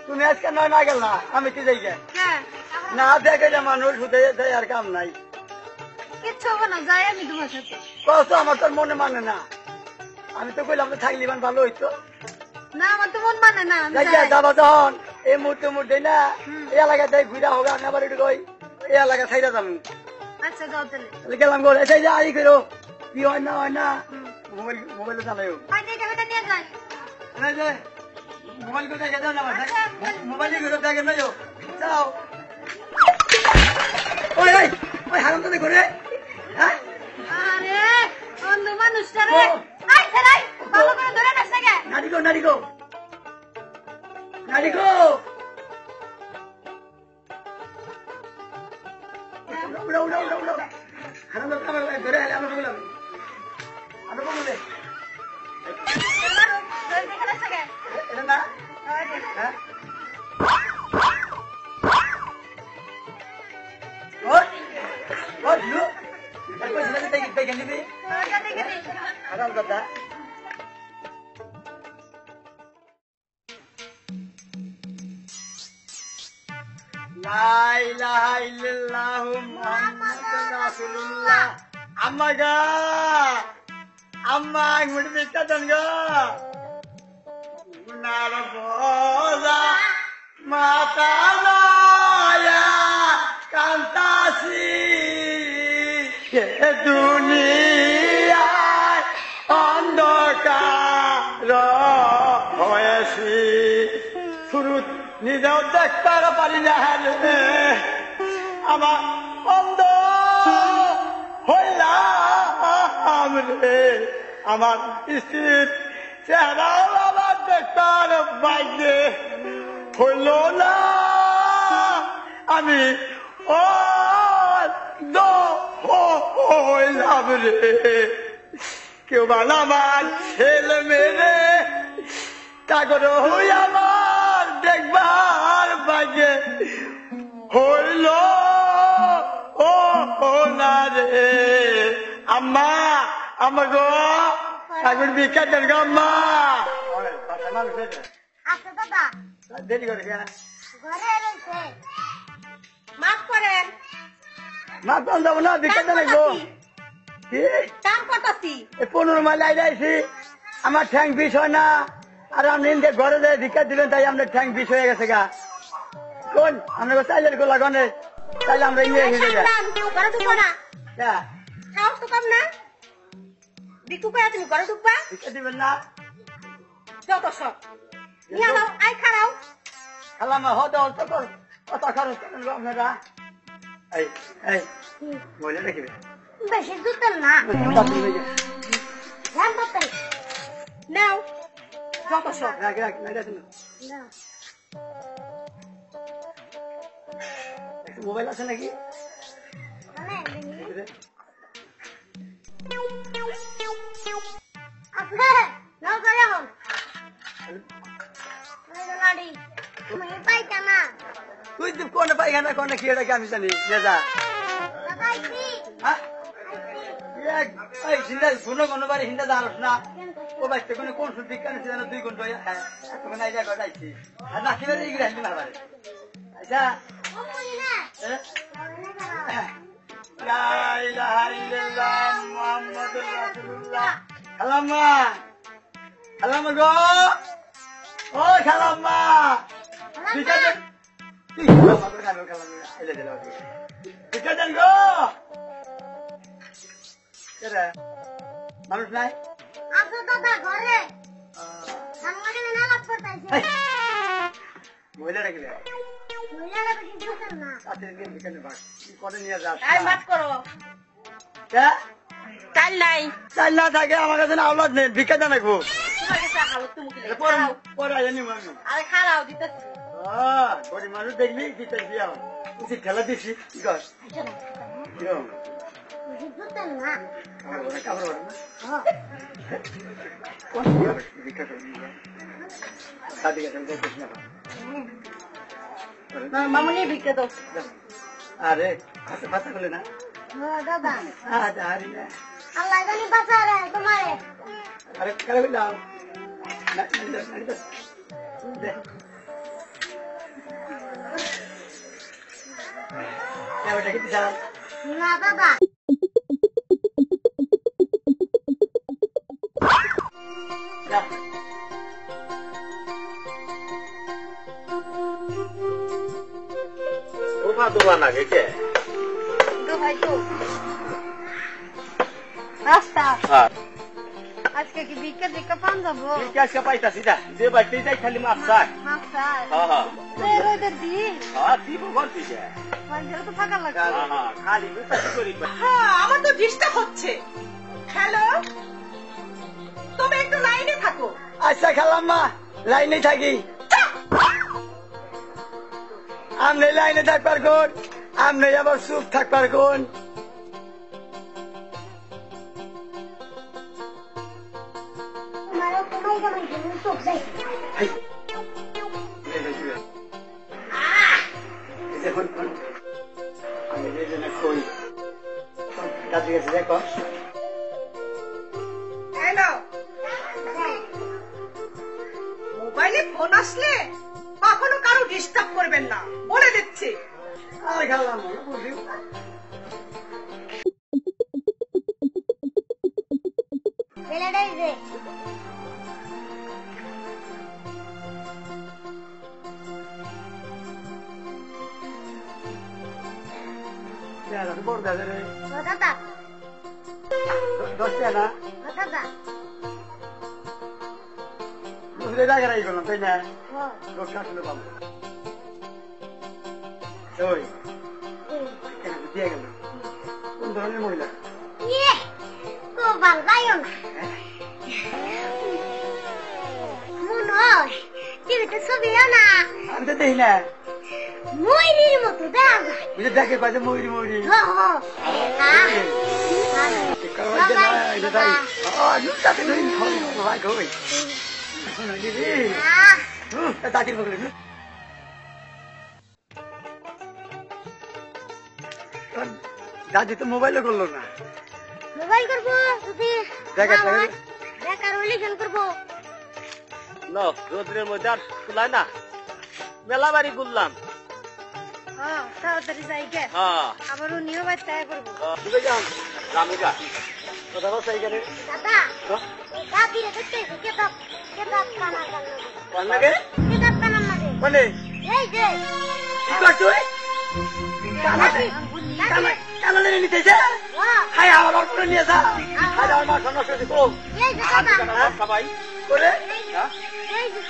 তুমি আজকে নয় না গেল না আমি কি যাই না দেখে যে মানুষ হুদে দেয় আর কাম নাই কিচ্ছু হবে না যাই আমি তোমার সাথে কত আমার তোর মনে মানে না আমি তো কইলাম থাকলি মান ভালো হইতো না আমার তো মন মানে না যাবা তখন এই মুহূর্তে না এই এলাকায় ঘুরা হোক আমি আবার একটু কই এই এলাকা ছাইরা যাবো আচ্ছা যাও তাহলে গেলাম গো এই যে আই করো কি হয় না মোবাইলে চালাইও নিয়ে যাই মোবাইল করে দেখে যাও না মোবাইলে ঘুরে দেখে না যাও ওই ওই ওই হারাম তো করে হ্যাঁ আরে অন্ধ মানুষটা রে আই ধরাই ভালো করে ধরে নাস না নাড়িগো উড়া হারাম তো আমার ধরে আলে আমরা বললাম আমরা বললে ধরে দেখে নাস না এটা না হ্যাঁ What you? Take anything? Haram kata. La ilaha illallah Muhammadur Rasulullah. Amma ga. Amma ngudi bikka danga. Nara boza mata naya kantasi. দুনিয়ায় অন্ধকার হয়েছি শুরু নিজেও দেখতে পারি না আমার অন্ধ হইলাম রে আমার স্ত্রীর চেহারাও আমার দেখতার বাইরে হইল না আমি ও হইলাম রে কেউ বল আমার ছেলে মেয়ে কাগর হই আমার দেখবার বাজে হইল ও না রে আম্মা আমাগো কাগর বিকা দেন গো আম্মা আচ্ছা দাদা দেরি করে কেন ঘরে রইছে মাফ করেন মা কোন যাবো না বিকা দেন গো কি কাম করতেছি 15 মাইল আইছি আমার ঠ্যাং বিষ হয় না আর আপনি ঘরে যায় ভিক্ষা দিলেন তাই আমাদের ঠ্যাং বিষ হয়ে গেছে গা কোন আমরা চাইলেন গো লাগানে তাইলে আমরা ইয়ে হয়ে যাই ঘরে ঢুকবো না সাহস তো কম না বিকু কয়ে তুমি ঘরে ঢুকবা ভিক্ষা দিবেন না যত সব নিয়ে নাও আই খারাও খালাম হতে অল্প কর কত খরচ করেন গো আপনারা এই এই বলে রাখিবে বেশি দুতেন না ধ্যান করতেন নাও যত সব রাখ মোবাইল আছে নাকি তুই কোনে পাইখানা কোনে কি এটা আমি জানি যা হিন্দা কোনো কোনো বাড়ি হিন্দা জানোস না ও বাচ্চা কোনো কোন সুদ বিজ্ঞান 2 ঘন্টা তোকে নাই যা গড়াইছি আর নাকি বেড়ে এগিয়ে আসবি না বাড়ি আচ্ছা মুহাম্মাদুর রাসূলুল্লাহ খালাম্মা খালাম্মা গো ও খালাম্মা ঠিক আছে তুই খালাম্মা করে খালাম্মা এলে দিল ঠিক আছে গো কেরে মানুষ নাই আসো দাদা ঘরে সামনে নামাজ পড়তাইছে মহিলা রাখলে মহিলারা বেশি দুতেন না আজকে বিকেলে ভাগ কি করে নিয়ে যাস আই মাত করো কে চাল নাই চাল না থাকে আমার কাছে আওলাদ নেই ভিক্ষা দেন রাখবো তোমার কাছে হালত তুমি কি পরে জানি মানুষ আরে খারাও দিতেছি গরিব মানুষ দেখবি দিতে দিয়া উচিত খেলা দিছি কি কর দুতেন না কাপড় ভিক্ষা করে মামুনি ভিক্ষা দাও আরে হাতে পাতা করলে না দাদা আরে না আল্লাহ জানি বাঁচারে তোমারে আরে কারে বললাম ওটা কি দিছা না দাদা আজকে কি ভিক্ষা টিক্ষা পান যাবো আজকে পাইতাছি না যে বাড়িতে যাই খালি মাছ চাই রোদের দিন দিব ঘর থেকে বাড়িতে তো থাকা লাগবে খালি করি আমার তো ডিস্টার্ব হচ্ছে হ্যালো তুমি একটু লাইনে থাকো আচ্ছা খেলাম মা লাইনে থাকি আমনে লাইনে থাকবার কোন আমনে আবার চুপ থাকবার কোন আমি কই কাছে গেছে দেখো হ্যালো মোবাইলে ফোন আসলে কখনো কারো ডিস্টার্ব করবেন না বলে দিচ্ছি আর খেলাম বুঝি বড় দাদা রে দাদা 10 টাকা না দাদা দুধে জায়গায় গেলাম তাই না লোক কাটলে পাবো ওই দিয়ে গেল কোন ধরনের মহিলা ভাল যাইও না মনে হয় টিভিতে ছবিও না আমি তো দেখি না ময়ূরীর মতো দেখা যায় বুঝে দেখে পাইছে ময়ূরি ময়ূরি দাদির বগলে দাদি তো মোবাইলও করলো না মোবাইল করবো যদি দেখা দেখার হলে ফোন করবো রোদ্রের মধ্যে আর খুলায় না মেলা বাড়ি ঘুরলাম তাড়াতাড়ি যাই গে আবার উনিও বাচ্চা করবো কথা বলছে এইখানে দাদা দাদিরে দেখতে কেতাব কেতাব কানা কোন লাগে কেতাব কানা লাগে কোনে এই যে কি করছো কানালে নিতেছে হাই আমার অল্প নিয়ে যা হাই আমার মা সমস্যা দিত এই যে দাদা সবাই করে এই যে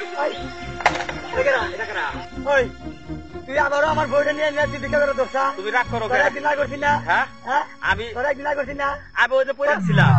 ওই তুই আবারও আমার বইটা নিয়ে তুই ভিক্ষা করে দোষা তুমি রাগ করো তোরা একদিন না করছি না হ্যাঁ হ্যাঁ আমি তোরা একদিন না করছি না আমি ওই যে পড়েছিলাম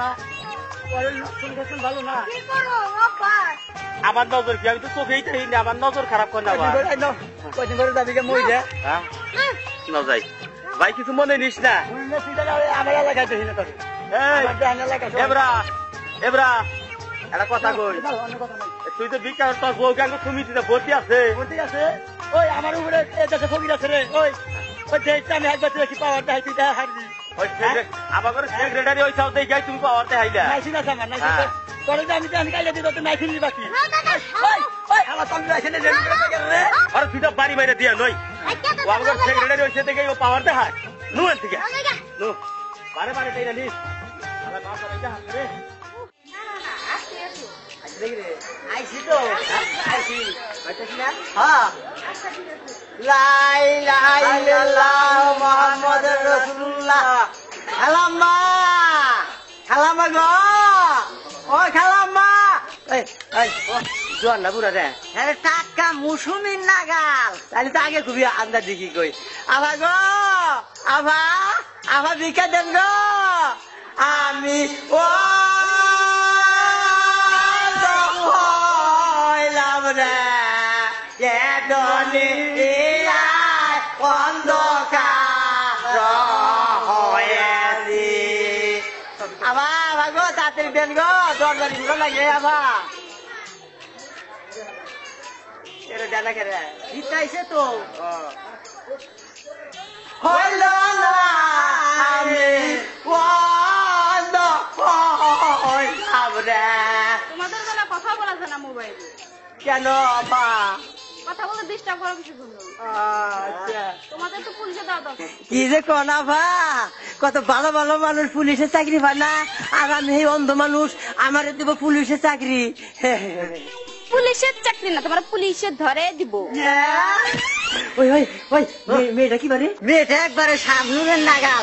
না ওর শুনছেন ভালো না কি করো অভ্যাস আমার নজর কি আমি তো চোখেই দেখি না আমার নজর খারাপ করে না কদিন ধরে দাদিকে মই দে হ্যাঁ না যাই ভাই কিছু মনে নিস না আমার এলাকায় দেখি না তোর এবরা এবরা একটা কথা কই অন্য কথা নাই তুই তো বিকাশ তোর বউ কেন তুমি ভর্তি আছে ঠিক আছে ওই আমার উপরে দেশে ফকির আছে রে ওই ওই দেশটা আমি হাত বাচ্চা কি পাওয়ার দেখাই তুই দেখা হারবি আমার ঘরে সেক্রেটারি ওই সব দেখে তুমি পাওয়ারতে হাইলা নাইছি না সামান নাইছি তোরে যে আমি কাইলে দিই তো নাইছি নি বাকি না দাদা ওই ওই আমার সঙ্গে আসে না রে আরে তুই তো বাড়ি বাইরে দিয়া নই ও আমার ঘরে সেক্রেটারি ওই দেখে ও পাওয়ার দেখায় নুন থেকে নু বারে বারে দেই না নিস আমার বাপ বাড়ি যা রে আইছি তো আইছি আইছি না হ্যাঁ লা ইলাহা ইল্লাল্লাহ মুহাম্মাদুর রাসূলুল্লাহ খালাম্মা খালাম্মা গো ও খালাম্মা এই এই জোয়ান না বুড়া রে আরে টাকা মুসুমিন নাগাল তাহলে তো আগে খুবই আন্দাজ দেখি কই আভা গো আভা আভা ভিক্ষা দেন গো আমি ও দেন গো দরবারি লাগে আবা এর জানা করে জিতাইছে তো হইল না আমি বন্ধ হইলাম রে তোমাদের বেলা কথা বলা যায় না মোবাইলে কেন আবা কথা বলে ডিস্টার্ব করো কিছু জন্য আচ্ছা তোমাদের তো পুলিশে দাও দাও কি যে কোনা ভা কত ভালো ভালো মানুষ পুলিশের চাকরি পায় না আর আমি এই অন্ধ মানুষ আমারে দিব পুলিশের চাকরি পুলিশের চাকরি না তোমার পুলিশে ধরে দিব ওই ওই ওই মেয়েটা কি বারে মেয়েটা একবারে সামনের নাগাল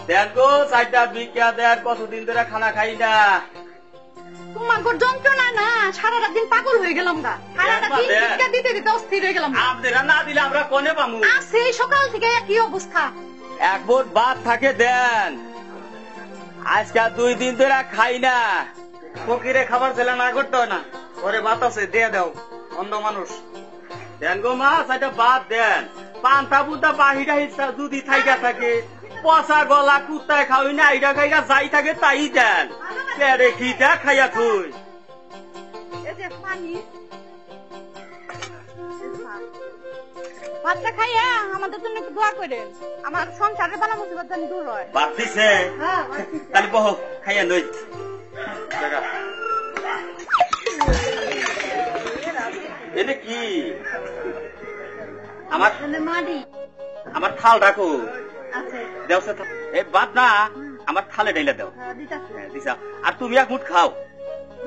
দেন গো চারটা বিকা দেন কতদিন ধরে খানা খাই না তোমার ঘর যন্ত্রণা না সারাটা দিন পাগল হয়ে গেলাম গা সারাটা দিন ভিক্ষা দিতে দিতে অস্থির হয়ে গেলাম আপনারা না দিলে আমরা কোনে পামু সেই সকাল থেকে একই অবস্থা এক বোট ভাত থাকে দেন আজকে 2 দিন ধরে খাই না ফকিরে খাবার ছেলে না করতে হয় না ঘরে ভাত আছে দিয়ে দাও অন্ধ মানুষ দেন গো মা চারটা ভাত দেন পান্তা পুতা বাহিরা হিসা যদি থাইকা থাকে পচা গলা কুত্তায় খাওয়াই না এইটা খাইয়া যাই থাকে তাই দেন পেরে খিটা খাইয়া থুই এই যে পানি ভাতটা খাইয়া আমাদের জন্য একটু দোয়া করেন আমার সংসারের বালা মুসিবত যেন দূর হয় ভাত দিছে হ্যাঁ তাহলে বহ খাইয়া নই এটা কি আমার মাটি আমার থাল রাখো আছে দেওছে এই ভাত না আমার থালে ঢেলে দাও দিতাছি দিছা আর তুমি এক মুঠ খাও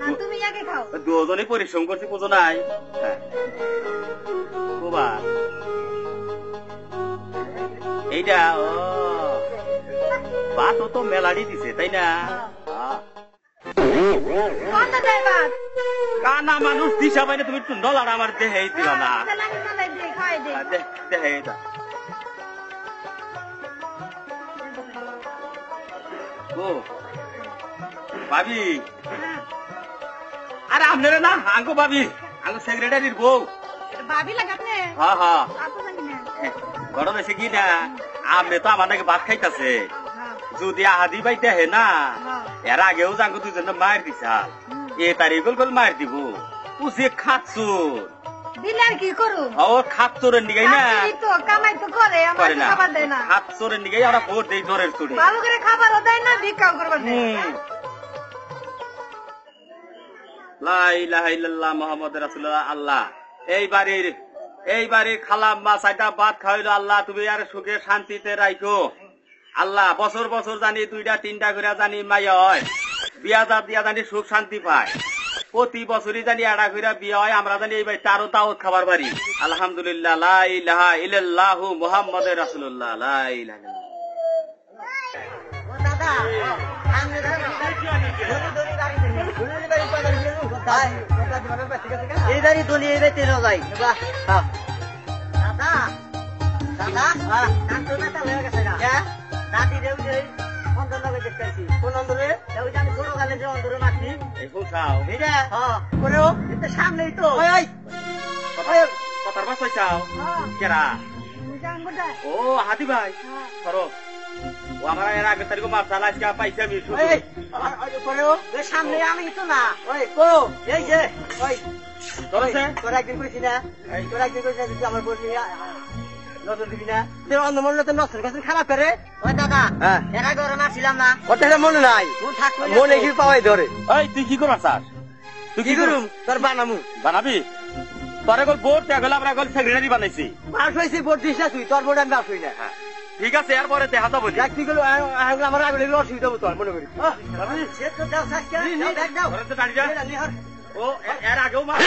না তুমি আগে খাও দুজনে পরিশ্রম করছি পুজো নাই বাবা এইটা ও ভাত তো মেলাড়ি দিছে তাই না কোনটা দেয় ভাত কানা মানুষ দিশা পাইলে তুমি একটু নলার আমার দেহে দিল না তাহলে আমি মালাই দিয়ে খাই দিই দেহে ও ভাবি আরে আপনারা না আঙ্কো ভাবি আঙ্কো সেক্রেটারির বউ ভাবি লাগে আপনি হ্যাঁ হ্যাঁ আপনি জানি না গরম এসে কি না আপনি তো আমাদেরকে ভাত খাইতেছে হ্যাঁ যদি আহাদি পাইতে হে না হ্যাঁ এর আগেও জাঙ্গো দুজন মায়ের দিছা এ তারিখ গল মায়ের দিব উসে খাচ্ছুর দিলে আর কি করু ও খাচ্ছুরের নিগাই না চাকরি তো কামাই তো করে আমার করে না খাবার দেয় না খাচ্ছুরের নিগাই আমরা ভোট দেই জোরের চুড়ি ভালো করে খাবারও দেয় না ভিক্ষাও করবার দেয় না লা ইলাহা ইল্লাল্লাহ মুহাম্মাদুর রাসূলুল্লাহ আল্লাহ এই বাড়ির খালাম্মা চারটা ভাত খাওয়াইলো আল্লাহ তুমি আর সুখে শান্তিতে রাখো আল্লাহ বছর বছর জানি 2টা 3টা করে জানি মাইয়া হয় বিয়া দিয়া জানি সুখ শান্তি পায় প্রতি বছরই জানি এড়া করে বিয়া হয় আমরা জানি এই বাড়িতে আরো দাওয়াত খাবার পারি আলহামদুলিল্লাহ লা ইলাহা ইল্লাল্লাহু মুহাম্মাদুর রাসূলুল্লাহ লা ইলাহা ইল্লাল্লাহ ও দাদা এই দাঁড়ি দলি এই বেতে যাই দাদা দাদা ডাক্তার না তাহলে হয়ে গেছে না দাদি রে ওই যে অন্ধর লগে দেখতেছি কোন অন্ধরে ওই যে আমি ছোট কালে যে অন্ধরে মারছি এই ফুসাও এইটা হ্যাঁ করেও এটা সামনেই তো ওই ওই কথার বাস চাও কেরা ও হাতি ভাই করো ও আমার এর আগের তারিখ মারছাল আজকে পাইছি আমি করেও সামনে আমি তো না ওই কো এই যে ওই ধরেছে তোরা একদিন কইছি না তোরা একদিন কইছি না যদি আমার বলছি নজর দিবি না তোর অন্ধ মনে তো নজর কাছে খারাপ করে ওই দাদা এর আগে ওরা মারছিলাম না ওটা মনে নাই মনে কি পাওয়াই ধরে এই তুই কি করছ তুই কি করুম তোর বানামু বানাবি তোরে গল বোর্ড গেল আমরা গল সেক্রেটারি বানাইছি পাস হইছি ভোট দিস না তুই তোর ভোট আমি পাস হই না ঠিক আছে এরপরে দেখা যাবো দেখ তুই গেল আমার আগে লেগে অসুবিধা হতো মনে করি সে তো দাও সাজকে দাও দাও তো দাঁড়িয়ে যা ও এর আগেও মার